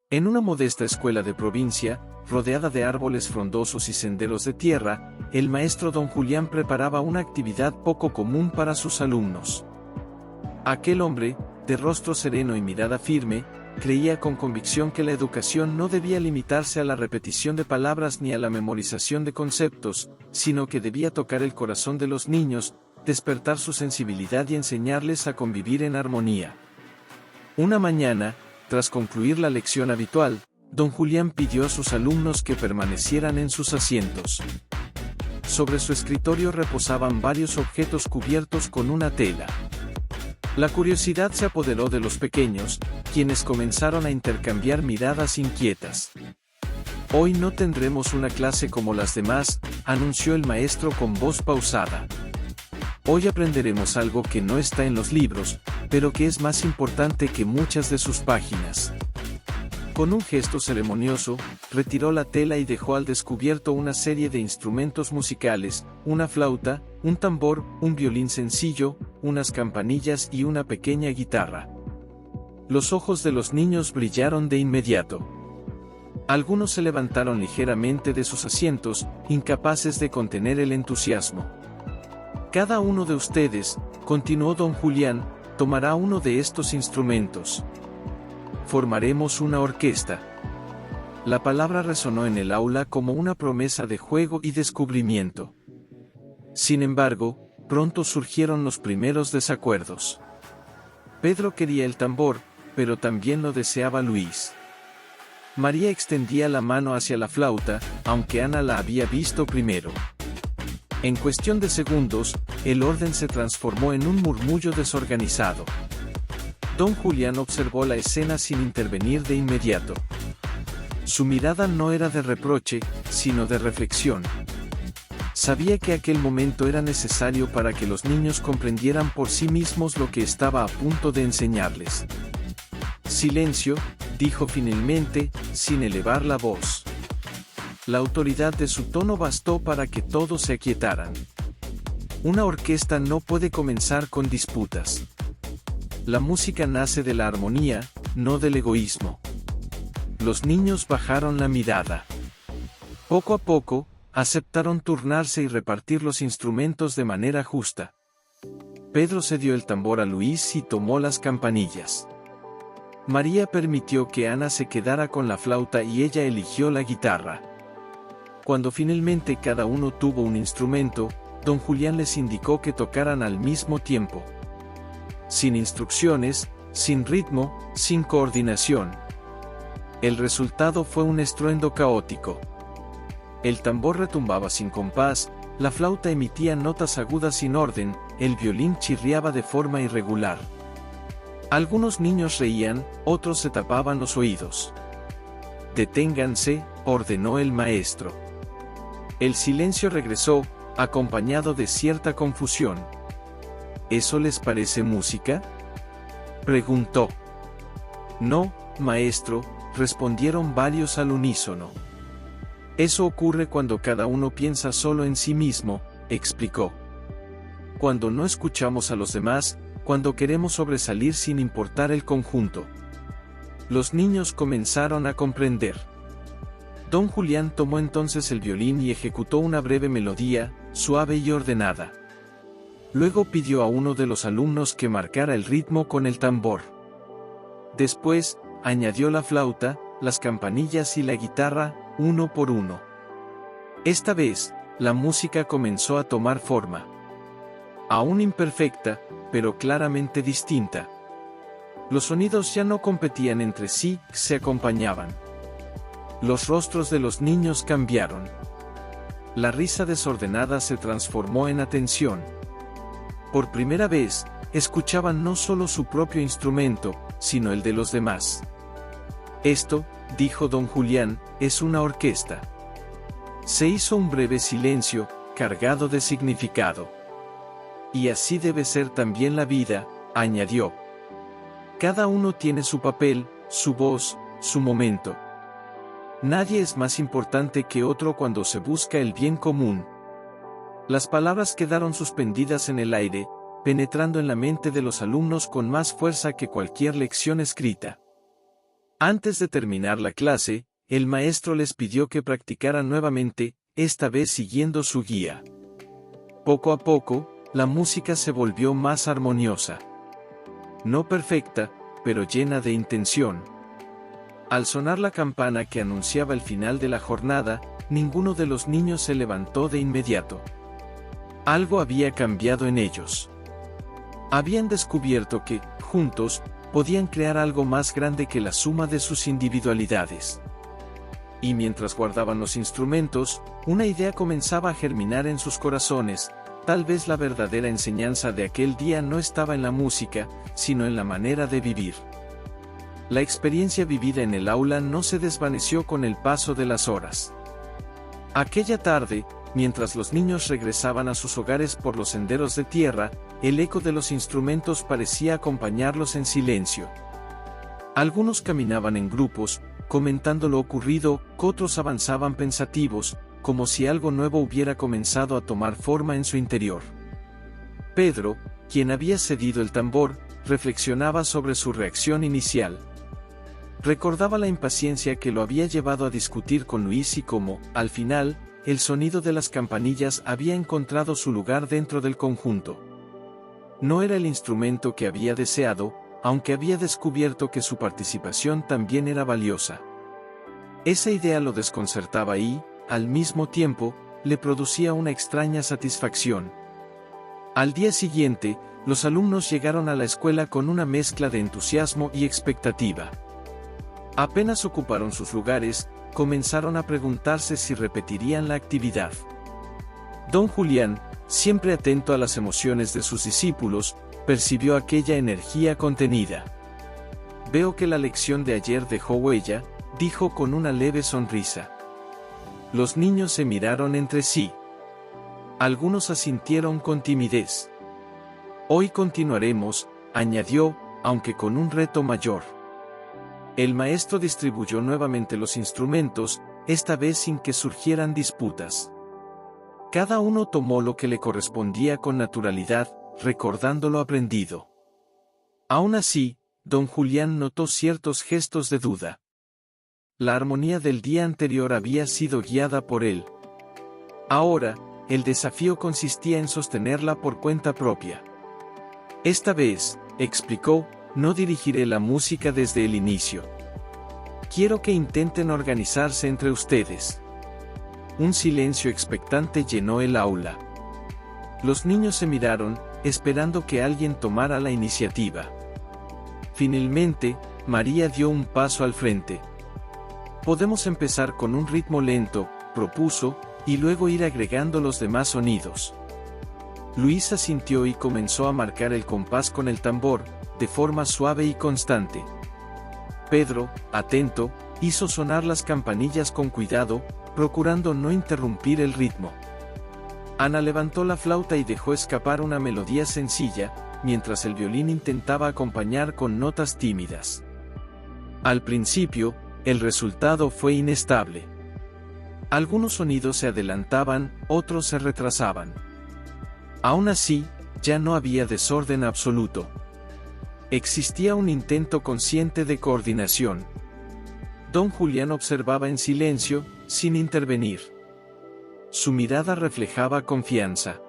En una modesta escuela de provincia, rodeada de árboles frondosos y senderos de tierra, el maestro don Julián preparaba una actividad poco común para sus alumnos. Aquel hombre, de rostro sereno y mirada firme, creía con convicción que la educación no debía limitarse a la repetición de palabras ni a la memorización de conceptos, sino que debía tocar el corazón de los niños, despertar su sensibilidad y enseñarles a convivir en armonía. Una mañana, tras concluir la lección habitual, don Julián pidió a sus alumnos que permanecieran en sus asientos. Sobre su escritorio reposaban varios objetos cubiertos con una tela. La curiosidad se apoderó de los pequeños, quienes comenzaron a intercambiar miradas inquietas. «Hoy no tendremos una clase como las demás», anunció el maestro con voz pausada. «Hoy aprenderemos algo que no está en los libros, pero que es más importante que muchas de sus páginas». Con un gesto ceremonioso, retiró la tela y dejó al descubierto una serie de instrumentos musicales, una flauta, un tambor, un violín sencillo, unas campanillas y una pequeña guitarra. Los ojos de los niños brillaron de inmediato. Algunos se levantaron ligeramente de sus asientos, incapaces de contener el entusiasmo. «Cada uno de ustedes», continuó don Julián, «tomará uno de estos instrumentos. Formaremos una orquesta». La palabra resonó en el aula como una promesa de juego y descubrimiento. Sin embargo, pronto surgieron los primeros desacuerdos. Pedro quería el tambor, pero también lo deseaba Luis. María extendía la mano hacia la flauta, aunque Ana la había visto primero. En cuestión de segundos, el orden se transformó en un murmullo desorganizado. Don Julián observó la escena sin intervenir de inmediato. Su mirada no era de reproche, sino de reflexión. Sabía que aquel momento era necesario para que los niños comprendieran por sí mismos lo que estaba a punto de enseñarles. «Silencio», dijo finalmente, sin elevar la voz. La autoridad de su tono bastó para que todos se aquietaran. Una orquesta no puede comenzar con disputas. La música nace de la armonía, no del egoísmo. Los niños bajaron la mirada. Poco a poco, aceptaron turnarse y repartir los instrumentos de manera justa. Pedro cedió el tambor a Luis y tomó las campanillas. María permitió que Ana se quedara con la flauta y ella eligió la guitarra. Cuando finalmente cada uno tuvo un instrumento, don Julián les indicó que tocaran al mismo tiempo. Sin instrucciones, sin ritmo, sin coordinación. El resultado fue un estruendo caótico. El tambor retumbaba sin compás, la flauta emitía notas agudas sin orden, el violín chirriaba de forma irregular. Algunos niños reían, otros se tapaban los oídos. «Deténganse», ordenó el maestro. El silencio regresó, acompañado de cierta confusión. «¿Eso les parece música?», preguntó. «No, maestro», respondieron varios al unísono. «Eso ocurre cuando cada uno piensa solo en sí mismo», explicó. «Cuando no escuchamos a los demás, cuando queremos sobresalir sin importar el conjunto». Los niños comenzaron a comprender. Don Julián tomó entonces el violín y ejecutó una breve melodía, suave y ordenada. Luego pidió a uno de los alumnos que marcara el ritmo con el tambor. Después, añadió la flauta, las campanillas y la guitarra, uno por uno. Esta vez, la música comenzó a tomar forma. Aún imperfecta, pero claramente distinta. Los sonidos ya no competían entre sí, se acompañaban. Los rostros de los niños cambiaron. La risa desordenada se transformó en atención. Por primera vez, escuchaban no solo su propio instrumento, sino el de los demás. «Esto», dijo don Julián, «es una orquesta». Se hizo un breve silencio, cargado de significado. «Y así debe ser también la vida», añadió. «Cada uno tiene su papel, su voz, su momento. Nadie es más importante que otro cuando se busca el bien común». Las palabras quedaron suspendidas en el aire, penetrando en la mente de los alumnos con más fuerza que cualquier lección escrita. Antes de terminar la clase, el maestro les pidió que practicaran nuevamente, esta vez siguiendo su guía. Poco a poco, la música se volvió más armoniosa. No perfecta, pero llena de intención. Al sonar la campana que anunciaba el final de la jornada, ninguno de los niños se levantó de inmediato. Algo había cambiado en ellos. Habían descubierto que, juntos, podían crear algo más grande que la suma de sus individualidades. Y mientras guardaban los instrumentos, una idea comenzaba a germinar en sus corazones. Tal vez la verdadera enseñanza de aquel día no estaba en la música, sino en la manera de vivir. La experiencia vivida en el aula no se desvaneció con el paso de las horas. Aquella tarde, mientras los niños regresaban a sus hogares por los senderos de tierra, el eco de los instrumentos parecía acompañarlos en silencio. Algunos caminaban en grupos, comentando lo ocurrido, otros avanzaban pensativos, como si algo nuevo hubiera comenzado a tomar forma en su interior. Pedro, quien había cedido el tambor, reflexionaba sobre su reacción inicial. Recordaba la impaciencia que lo había llevado a discutir con Luis y cómo, al final, el sonido de las campanillas había encontrado su lugar dentro del conjunto. No era el instrumento que había deseado, aunque había descubierto que su participación también era valiosa. Esa idea lo desconcertaba y, al mismo tiempo, le producía una extraña satisfacción. Al día siguiente, los alumnos llegaron a la escuela con una mezcla de entusiasmo y expectativa. Apenas ocuparon sus lugares, comenzaron a preguntarse si repetirían la actividad. Don Julián, siempre atento a las emociones de sus discípulos, percibió aquella energía contenida. «Veo que la lección de ayer dejó huella», dijo con una leve sonrisa. Los niños se miraron entre sí. Algunos asintieron con timidez. «Hoy continuaremos», añadió, aunque con un reto mayor. El maestro distribuyó nuevamente los instrumentos, esta vez sin que surgieran disputas. Cada uno tomó lo que le correspondía con naturalidad, recordando lo aprendido. Aún así, don Julián notó ciertos gestos de duda. La armonía del día anterior había sido guiada por él. Ahora, el desafío consistía en sostenerla por cuenta propia. Esta vez, explicó, no dirigiré la música desde el inicio. Quiero que intenten organizarse entre ustedes. Un silencio expectante llenó el aula. Los niños se miraron, esperando que alguien tomara la iniciativa. Finalmente, María dio un paso al frente. «Podemos empezar con un ritmo lento», propuso, y luego ir agregando los demás sonidos. Luis asintió y comenzó a marcar el compás con el tambor, de forma suave y constante. Pedro, atento, hizo sonar las campanillas con cuidado, procurando no interrumpir el ritmo. Ana levantó la flauta y dejó escapar una melodía sencilla, mientras el violín intentaba acompañar con notas tímidas. Al principio, el resultado fue inestable. Algunos sonidos se adelantaban, otros se retrasaban. Aún así, ya no había desorden absoluto. Existía un intento consciente de coordinación. Don Julián observaba en silencio, sin intervenir. Su mirada reflejaba confianza.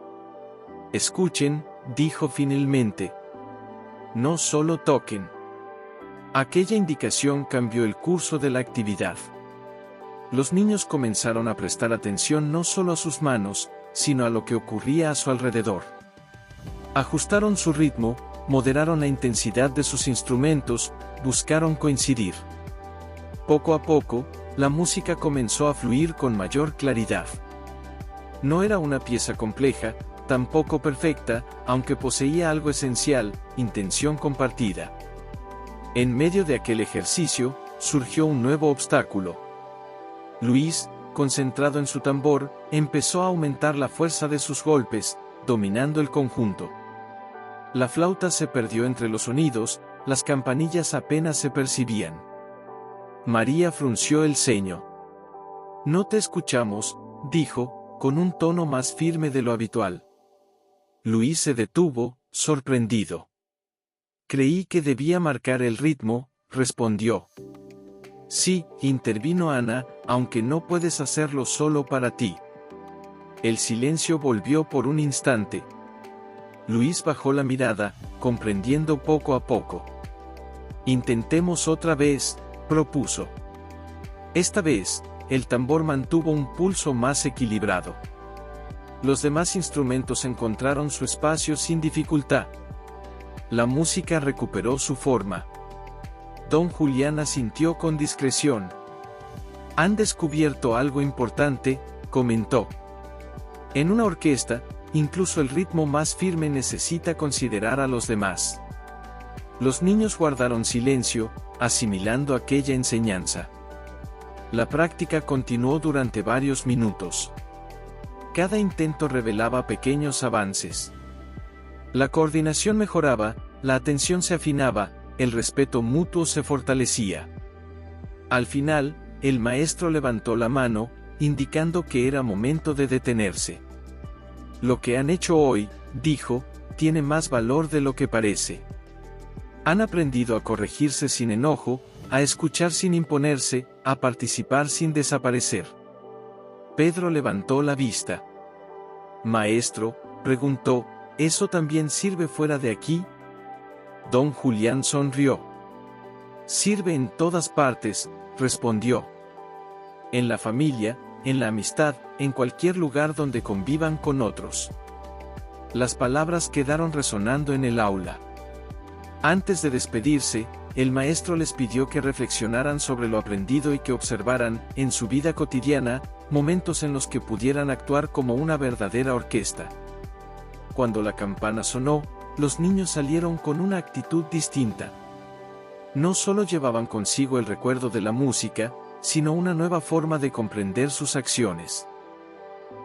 «Escuchen», dijo finalmente. «No solo toquen». Aquella indicación cambió el curso de la actividad. Los niños comenzaron a prestar atención no solo a sus manos, sino a lo que ocurría a su alrededor. Ajustaron su ritmo, moderaron la intensidad de sus instrumentos, buscaron coincidir. Poco a poco, la música comenzó a fluir con mayor claridad. No era una pieza compleja, tampoco perfecta, aunque poseía algo esencial, intención compartida. En medio de aquel ejercicio, surgió un nuevo obstáculo. Luis, concentrado en su tambor, empezó a aumentar la fuerza de sus golpes, dominando el conjunto. La flauta se perdió entre los sonidos, las campanillas apenas se percibían. María frunció el ceño. «No te escuchamos», dijo, con un tono más firme de lo habitual. Luis se detuvo, sorprendido. «Creí que debía marcar el ritmo», respondió. Sí, intervino Ana, aunque no puedes hacerlo solo para ti. El silencio volvió por un instante. Luis bajó la mirada, comprendiendo poco a poco. Intentemos otra vez, propuso. Esta vez, el tambor mantuvo un pulso más equilibrado. Los demás instrumentos encontraron su espacio sin dificultad. La música recuperó su forma. Don Julián asintió con discreción. Han descubierto algo importante, comentó. En una orquesta, incluso el ritmo más firme necesita considerar a los demás. Los niños guardaron silencio, asimilando aquella enseñanza. La práctica continuó durante varios minutos. Cada intento revelaba pequeños avances. La coordinación mejoraba, la atención se afinaba, el respeto mutuo se fortalecía. Al final, el maestro levantó la mano, indicando que era momento de detenerse. Lo que han hecho hoy, dijo, tiene más valor de lo que parece. Han aprendido a corregirse sin enojo, a escuchar sin imponerse, a participar sin desaparecer. Pedro levantó la vista. Maestro, preguntó, ¿eso también sirve fuera de aquí? Don Julián sonrió. Sirve en todas partes, respondió. En la familia, en la amistad, en cualquier lugar donde convivan con otros. Las palabras quedaron resonando en el aula. Antes de despedirse, el maestro les pidió que reflexionaran sobre lo aprendido y que observaran, en su vida cotidiana, momentos en los que pudieran actuar como una verdadera orquesta. Cuando la campana sonó, los niños salieron con una actitud distinta. No solo llevaban consigo el recuerdo de la música, sino una nueva forma de comprender sus acciones.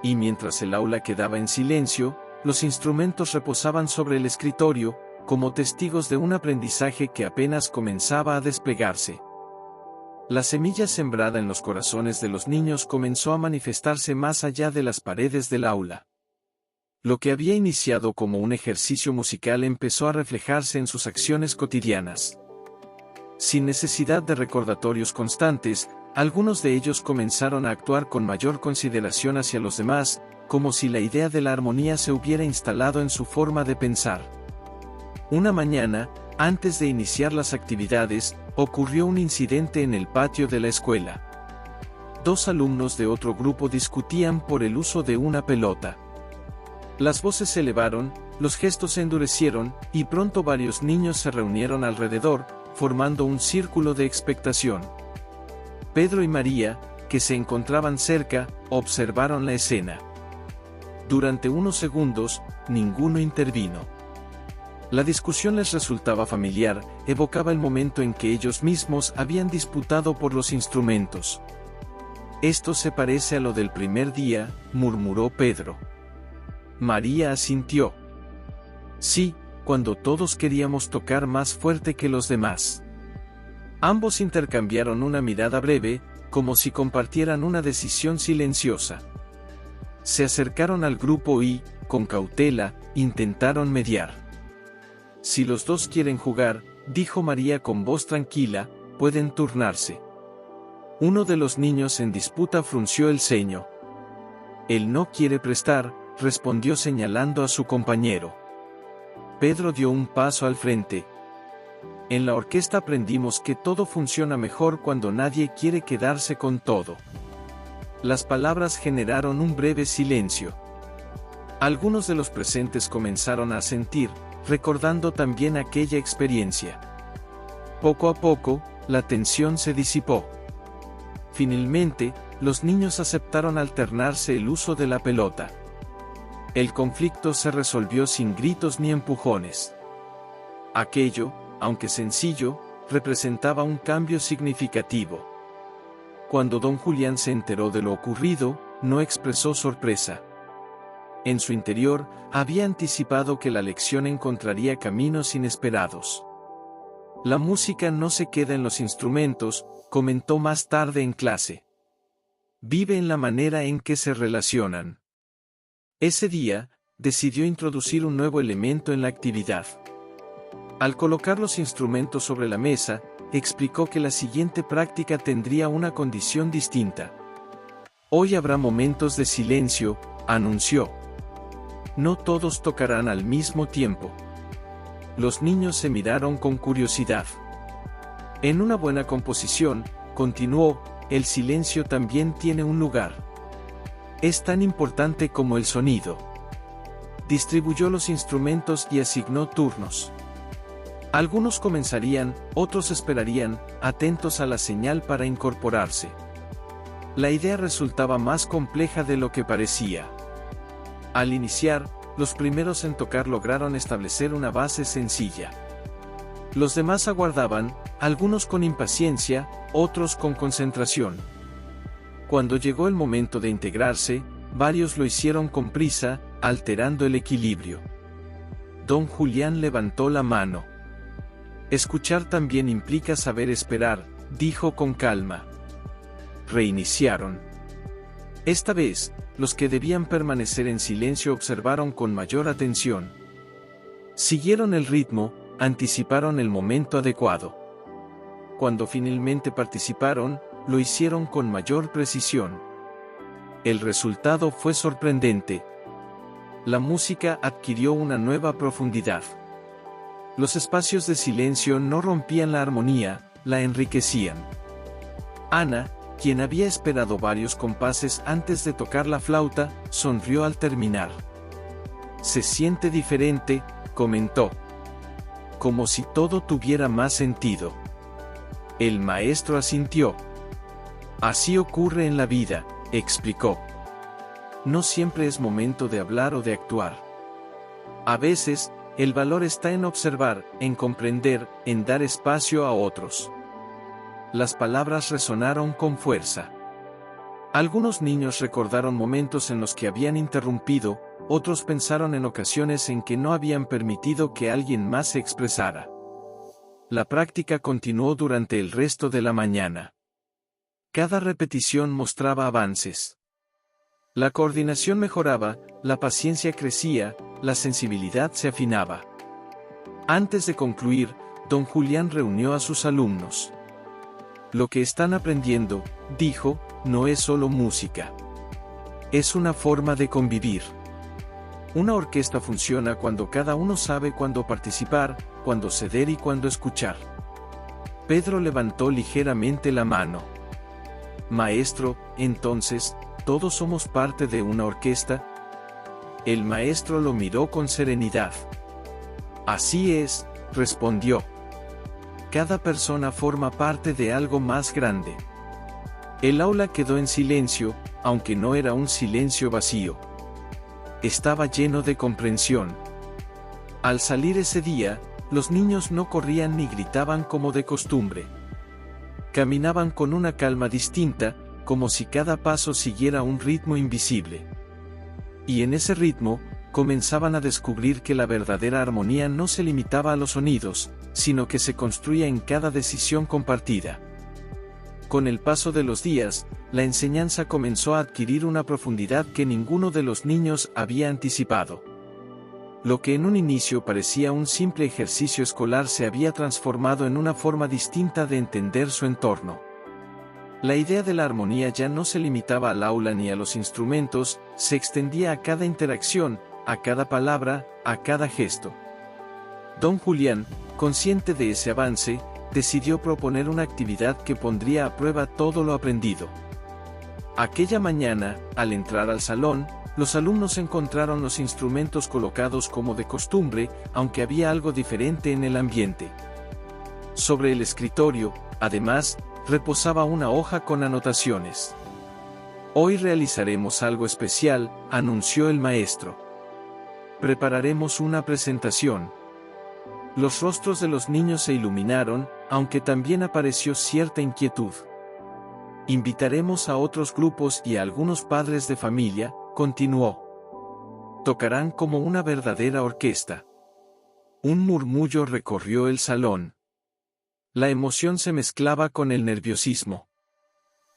Y mientras el aula quedaba en silencio, los instrumentos reposaban sobre el escritorio, como testigos de un aprendizaje que apenas comenzaba a desplegarse. La semilla sembrada en los corazones de los niños comenzó a manifestarse más allá de las paredes del aula. Lo que había iniciado como un ejercicio musical empezó a reflejarse en sus acciones cotidianas. Sin necesidad de recordatorios constantes, algunos de ellos comenzaron a actuar con mayor consideración hacia los demás, como si la idea de la armonía se hubiera instalado en su forma de pensar. Una mañana, antes de iniciar las actividades, ocurrió un incidente en el patio de la escuela. Dos alumnos de otro grupo discutían por el uso de una pelota. Las voces se elevaron, los gestos se endurecieron, y pronto varios niños se reunieron alrededor, formando un círculo de expectación. Pedro y María, que se encontraban cerca, observaron la escena. Durante unos segundos, ninguno intervino. La discusión les resultaba familiar, evocaba el momento en que ellos mismos habían disputado por los instrumentos. Esto se parece a lo del primer día, murmuró Pedro. María asintió. Sí, cuando todos queríamos tocar más fuerte que los demás. Ambos intercambiaron una mirada breve, como si compartieran una decisión silenciosa. Se acercaron al grupo y, con cautela, intentaron mediar. Si los dos quieren jugar, dijo María con voz tranquila, pueden turnarse. Uno de los niños en disputa frunció el ceño. Él no quiere prestar, respondió señalando a su compañero. Pedro dio un paso al frente. En la orquesta aprendimos que todo funciona mejor cuando nadie quiere quedarse con todo. Las palabras generaron un breve silencio. Algunos de los presentes comenzaron a asentir, recordando también aquella experiencia. Poco a poco, la tensión se disipó. Finalmente, los niños aceptaron alternarse el uso de la pelota. El conflicto se resolvió sin gritos ni empujones. Aquello, aunque sencillo, representaba un cambio significativo. Cuando don Julián se enteró de lo ocurrido, no expresó sorpresa. En su interior, había anticipado que la lección encontraría caminos inesperados. La música no se queda en los instrumentos, comentó más tarde en clase. Vive en la manera en que se relacionan. Ese día, decidió introducir un nuevo elemento en la actividad. Al colocar los instrumentos sobre la mesa, explicó que la siguiente práctica tendría una condición distinta. Hoy habrá momentos de silencio, anunció. No todos tocarán al mismo tiempo. Los niños se miraron con curiosidad. En una buena composición, continuó, el silencio también tiene un lugar. Es tan importante como el sonido. Distribuyó los instrumentos y asignó turnos. Algunos comenzarían, otros esperarían, atentos a la señal para incorporarse. La idea resultaba más compleja de lo que parecía. Al iniciar, los primeros en tocar lograron establecer una base sencilla. Los demás aguardaban, algunos con impaciencia, otros con concentración. Cuando llegó el momento de integrarse, varios lo hicieron con prisa, alterando el equilibrio. Don Julián levantó la mano. Escuchar también implica saber esperar, dijo con calma. Reiniciaron. Esta vez, los que debían permanecer en silencio observaron con mayor atención. Siguieron el ritmo, anticiparon el momento adecuado. Cuando finalmente participaron, lo hicieron con mayor precisión. El resultado fue sorprendente. La música adquirió una nueva profundidad. Los espacios de silencio no rompían la armonía, la enriquecían. Ana, quien había esperado varios compases antes de tocar la flauta, sonrió al terminar. Se siente diferente, comentó. Como si todo tuviera más sentido. El maestro asintió. Así ocurre en la vida, explicó. No siempre es momento de hablar o de actuar. A veces, el valor está en observar, en comprender, en dar espacio a otros. Las palabras resonaron con fuerza. Algunos niños recordaron momentos en los que habían interrumpido, otros pensaron en ocasiones en que no habían permitido que alguien más se expresara. La práctica continuó durante el resto de la mañana. Cada repetición mostraba avances. La coordinación mejoraba, la paciencia crecía, la sensibilidad se afinaba. Antes de concluir, don Julián reunió a sus alumnos. Lo que están aprendiendo, dijo, no es solo música. Es una forma de convivir. Una orquesta funciona cuando cada uno sabe cuándo participar, cuándo ceder y cuándo escuchar. Pedro levantó ligeramente la mano. Maestro, entonces, ¿todos somos parte de una orquesta? El maestro lo miró con serenidad. Así es, respondió. Cada persona forma parte de algo más grande. El aula quedó en silencio, aunque no era un silencio vacío. Estaba lleno de comprensión. Al salir ese día, los niños no corrían ni gritaban como de costumbre. Caminaban con una calma distinta, como si cada paso siguiera un ritmo invisible. Y en ese ritmo, comenzaban a descubrir que la verdadera armonía no se limitaba a los sonidos, sino que se construía en cada decisión compartida. Con el paso de los días, la enseñanza comenzó a adquirir una profundidad que ninguno de los niños había anticipado. Lo que en un inicio parecía un simple ejercicio escolar se había transformado en una forma distinta de entender su entorno. La idea de la armonía ya no se limitaba al aula ni a los instrumentos, se extendía a cada interacción, a cada palabra, a cada gesto. Don Julián, consciente de ese avance, decidió proponer una actividad que pondría a prueba todo lo aprendido. Aquella mañana, al entrar al salón, los alumnos encontraron los instrumentos colocados como de costumbre, aunque había algo diferente en el ambiente. Sobre el escritorio, además, reposaba una hoja con anotaciones. Hoy realizaremos algo especial, anunció el maestro. Prepararemos una presentación. Los rostros de los niños se iluminaron, aunque también apareció cierta inquietud. Invitaremos a otros grupos y a algunos padres de familia, continuó. Tocarán como una verdadera orquesta. Un murmullo recorrió el salón. La emoción se mezclaba con el nerviosismo.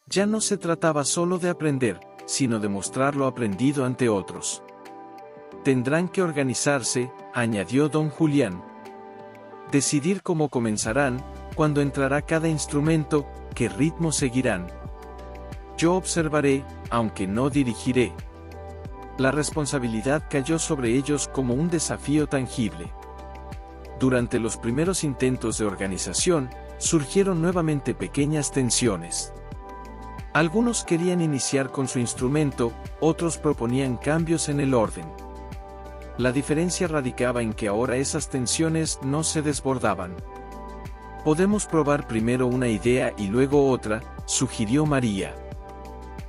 Ya no se trataba solo de aprender, sino de mostrar lo aprendido ante otros. Tendrán que organizarse, añadió don Julián. Decidir cómo comenzarán, Cuando entrará cada instrumento, ¿qué ritmo seguirán? Yo observaré, aunque no dirigiré. La responsabilidad cayó sobre ellos como un desafío tangible. Durante los primeros intentos de organización, surgieron nuevamente pequeñas tensiones. Algunos querían iniciar con su instrumento, otros proponían cambios en el orden. La diferencia radicaba en que ahora esas tensiones no se desbordaban. Podemos probar primero una idea y luego otra, sugirió María.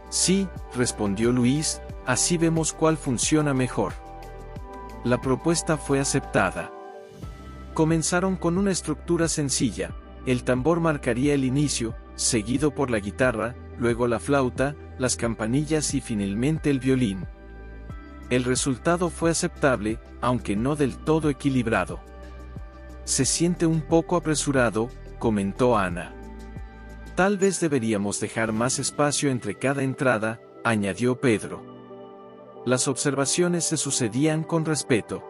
Sí, respondió Luis, así vemos cuál funciona mejor. La propuesta fue aceptada. Comenzaron con una estructura sencilla. El tambor marcaría el inicio, seguido por la guitarra, luego la flauta, las campanillas y finalmente el violín. El resultado fue aceptable, aunque no del todo equilibrado. Se siente un poco apresurado, comentó Ana. Tal vez deberíamos dejar más espacio entre cada entrada, añadió Pedro. Las observaciones se sucedían con respeto.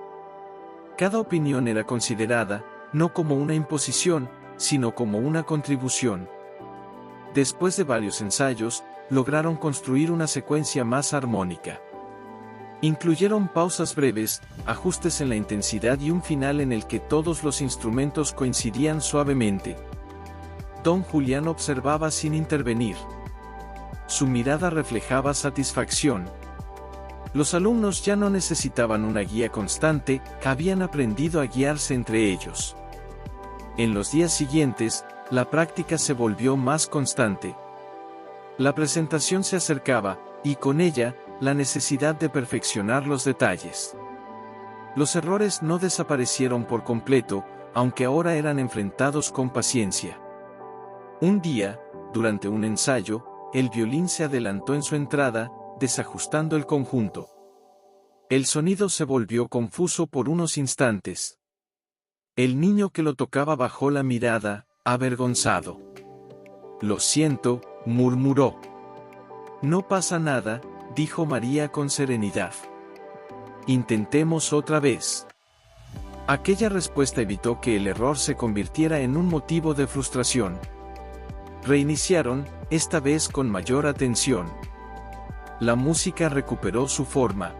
Cada opinión era considerada, no como una imposición, sino como una contribución. Después de varios ensayos, lograron construir una secuencia más armónica. Incluyeron pausas breves, ajustes en la intensidad y un final en el que todos los instrumentos coincidían suavemente. Don Julián observaba sin intervenir. Su mirada reflejaba satisfacción. Los alumnos ya no necesitaban una guía constante, habían aprendido a guiarse entre ellos. En los días siguientes, la práctica se volvió más constante. La presentación se acercaba, y con ella, la necesidad de perfeccionar los detalles. Los errores no desaparecieron por completo, aunque ahora eran enfrentados con paciencia. Un día, durante un ensayo, el violín se adelantó en su entrada, desajustando el conjunto. El sonido se volvió confuso por unos instantes. El niño que lo tocaba bajó la mirada, avergonzado. «Lo siento», murmuró. «No pasa nada», dijo María con serenidad. «Intentemos otra vez». Aquella respuesta evitó que el error se convirtiera en un motivo de frustración. Reiniciaron, esta vez con mayor atención. La música recuperó su forma.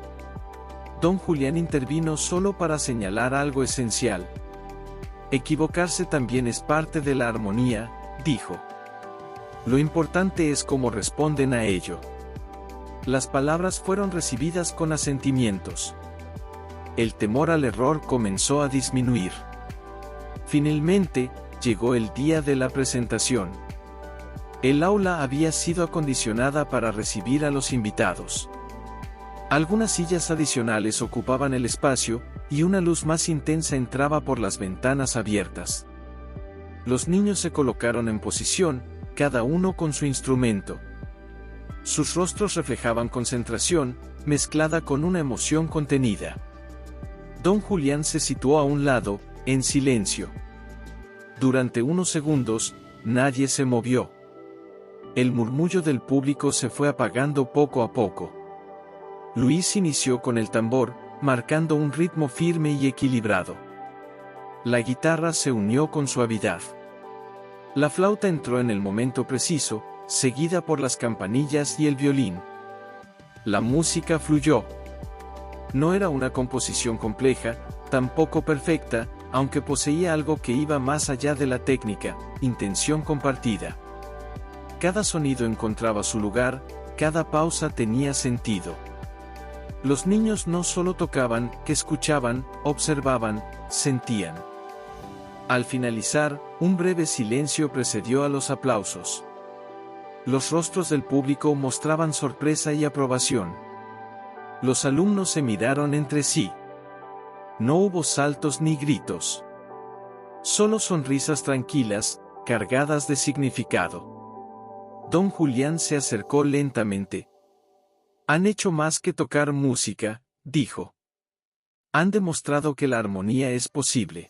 Don Julián intervino solo para señalar algo esencial. «Equivocarse también es parte de la armonía», dijo. «Lo importante es cómo responden a ello». Las palabras fueron recibidas con asentimientos. El temor al error comenzó a disminuir. Finalmente, llegó el día de la presentación. El aula había sido acondicionada para recibir a los invitados. Algunas sillas adicionales ocupaban el espacio, y una luz más intensa entraba por las ventanas abiertas. Los niños se colocaron en posición, cada uno con su instrumento. Sus rostros reflejaban concentración, mezclada con una emoción contenida. Don Julián se situó a un lado, en silencio. Durante unos segundos, nadie se movió. El murmullo del público se fue apagando poco a poco. Luis inició con el tambor, marcando un ritmo firme y equilibrado. La guitarra se unió con suavidad. La flauta entró en el momento preciso, seguida por las campanillas y el violín. La música fluyó. No era una composición compleja, tampoco perfecta, aunque poseía algo que iba más allá de la técnica, intención compartida. Cada sonido encontraba su lugar, cada pausa tenía sentido. Los niños no solo tocaban, que escuchaban, observaban, sentían. Al finalizar, un breve silencio precedió a los aplausos. Los rostros del público mostraban sorpresa y aprobación. Los alumnos se miraron entre sí. No hubo saltos ni gritos. Solo sonrisas tranquilas, cargadas de significado. Don Julián se acercó lentamente. «Han hecho más que tocar música», dijo. «Han demostrado que la armonía es posible».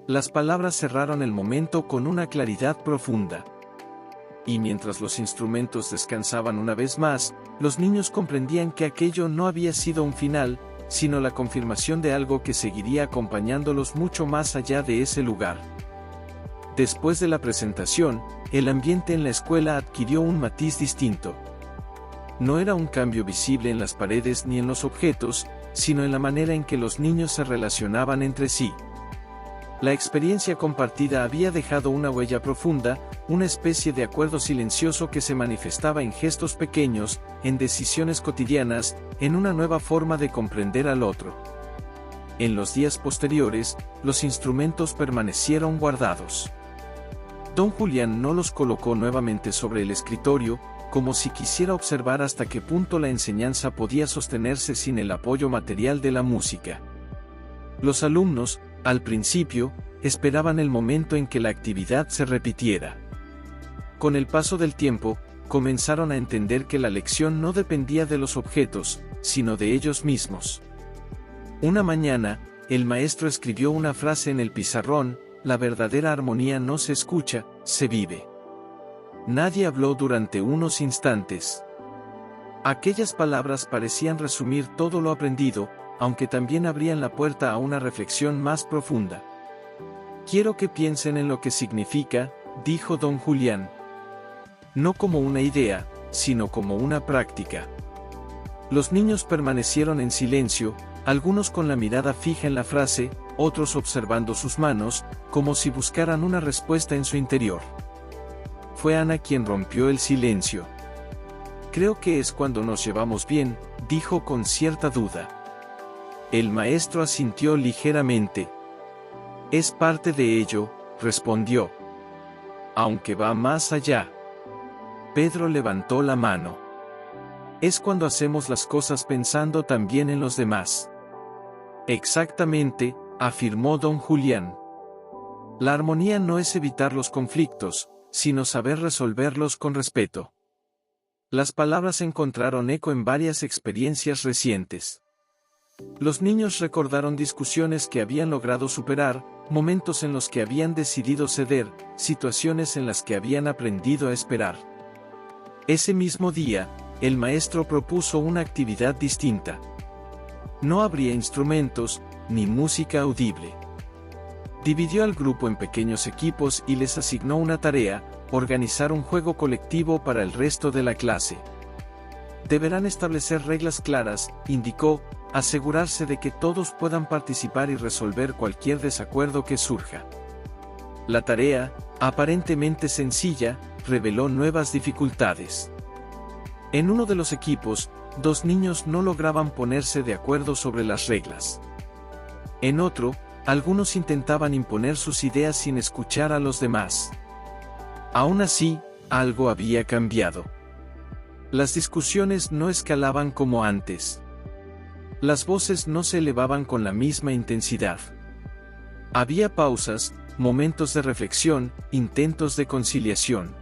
Las palabras cerraron el momento con una claridad profunda. Y mientras los instrumentos descansaban una vez más, los niños comprendían que aquello no había sido un final, sino la confirmación de algo que seguiría acompañándolos mucho más allá de ese lugar. Después de la presentación, el ambiente en la escuela adquirió un matiz distinto. No era un cambio visible en las paredes ni en los objetos, sino en la manera en que los niños se relacionaban entre sí. La experiencia compartida había dejado una huella profunda, una especie de acuerdo silencioso que se manifestaba en gestos pequeños, en decisiones cotidianas, en una nueva forma de comprender al otro. En los días posteriores, los instrumentos permanecieron guardados. Don Julián no los colocó nuevamente sobre el escritorio, como si quisiera observar hasta qué punto la enseñanza podía sostenerse sin el apoyo material de la música. Los alumnos, al principio, esperaban el momento en que la actividad se repitiera. Con el paso del tiempo, comenzaron a entender que la lección no dependía de los objetos, sino de ellos mismos. Una mañana, el maestro escribió una frase en el pizarrón: la verdadera armonía no se escucha, se vive. Nadie habló durante unos instantes. Aquellas palabras parecían resumir todo lo aprendido, aunque también abrían la puerta a una reflexión más profunda. Quiero que piensen en lo que significa, dijo don Julián. No como una idea, sino como una práctica. Los niños permanecieron en silencio, algunos con la mirada fija en la frase, otros observando sus manos, como si buscaran una respuesta en su interior. Fue Ana quien rompió el silencio. Creo que es cuando nos llevamos bien, dijo con cierta duda. El maestro asintió ligeramente. Es parte de ello, respondió. Aunque va más allá. Pedro levantó la mano. Es cuando hacemos las cosas pensando también en los demás. Exactamente, afirmó don Julián. La armonía no es evitar los conflictos, sino saber resolverlos con respeto. Las palabras encontraron eco en varias experiencias recientes. Los niños recordaron discusiones que habían logrado superar, momentos en los que habían decidido ceder, situaciones en las que habían aprendido a esperar. Ese mismo día, el maestro propuso una actividad distinta. No habría instrumentos, ni música audible. Dividió al grupo en pequeños equipos y les asignó una tarea: organizar un juego colectivo para el resto de la clase. Deberán establecer reglas claras, indicó, asegurarse de que todos puedan participar y resolver cualquier desacuerdo que surja. La tarea, aparentemente sencilla, reveló nuevas dificultades. En uno de los equipos, 2 niños no lograban ponerse de acuerdo sobre las reglas. En otro, algunos intentaban imponer sus ideas sin escuchar a los demás. Aún así, algo había cambiado. Las discusiones no escalaban como antes. Las voces no se elevaban con la misma intensidad. Había pausas, momentos de reflexión, intentos de conciliación.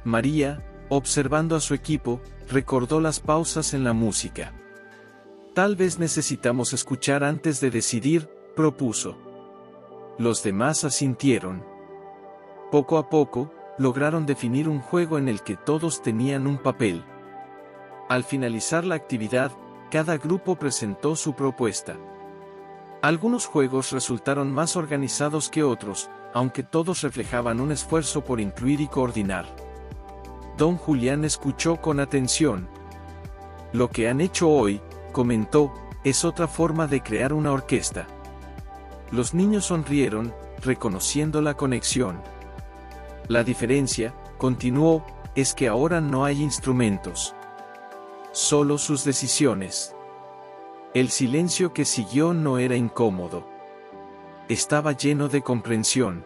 María, observando a su equipo, recordó las pausas en la música. Tal vez necesitamos escuchar antes de decidir, propuso. Los demás asintieron. Poco a poco, lograron definir un juego en el que todos tenían un papel. Al finalizar la actividad, cada grupo presentó su propuesta. Algunos juegos resultaron más organizados que otros, aunque todos reflejaban un esfuerzo por incluir y coordinar. Don Julián escuchó con atención. Lo que han hecho hoy, comentó, es otra forma de crear una orquesta. Los niños sonrieron, reconociendo la conexión. La diferencia, continuó, es que ahora no hay instrumentos. Solo sus decisiones. El silencio que siguió no era incómodo. Estaba lleno de comprensión.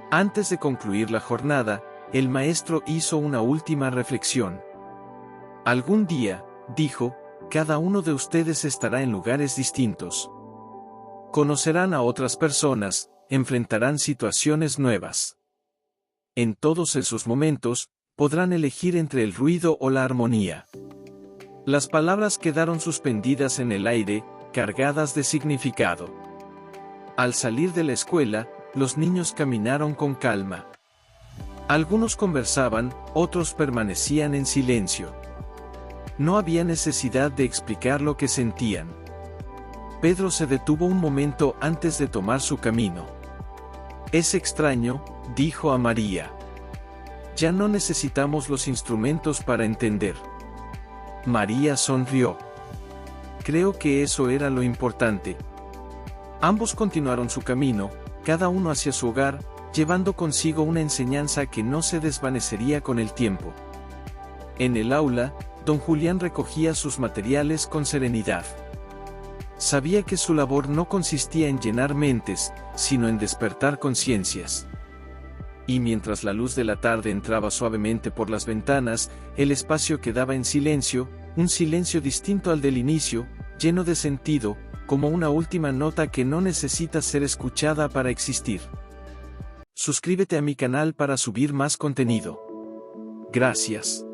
Antes de concluir la jornada, el maestro hizo una última reflexión. Algún día, dijo, cada uno de ustedes estará en lugares distintos. Conocerán a otras personas, enfrentarán situaciones nuevas. En todos esos momentos, podrán elegir entre el ruido o la armonía. Las palabras quedaron suspendidas en el aire, cargadas de significado. Al salir de la escuela, los niños caminaron con calma. Algunos conversaban, otros permanecían en silencio. No había necesidad de explicar lo que sentían. Pedro se detuvo un momento antes de tomar su camino. Es extraño, dijo a María. Ya no necesitamos los instrumentos para entender. María sonrió. Creo que eso era lo importante. Ambos continuaron su camino, cada uno hacia su hogar, llevando consigo una enseñanza que no se desvanecería con el tiempo. En el aula, don Julián recogía sus materiales con serenidad. Sabía que su labor no consistía en llenar mentes, sino en despertar conciencias. Y mientras la luz de la tarde entraba suavemente por las ventanas, el espacio quedaba en silencio, un silencio distinto al del inicio, lleno de sentido, como una última nota que no necesita ser escuchada para existir. Suscríbete a mi canal para subir más contenido. Gracias.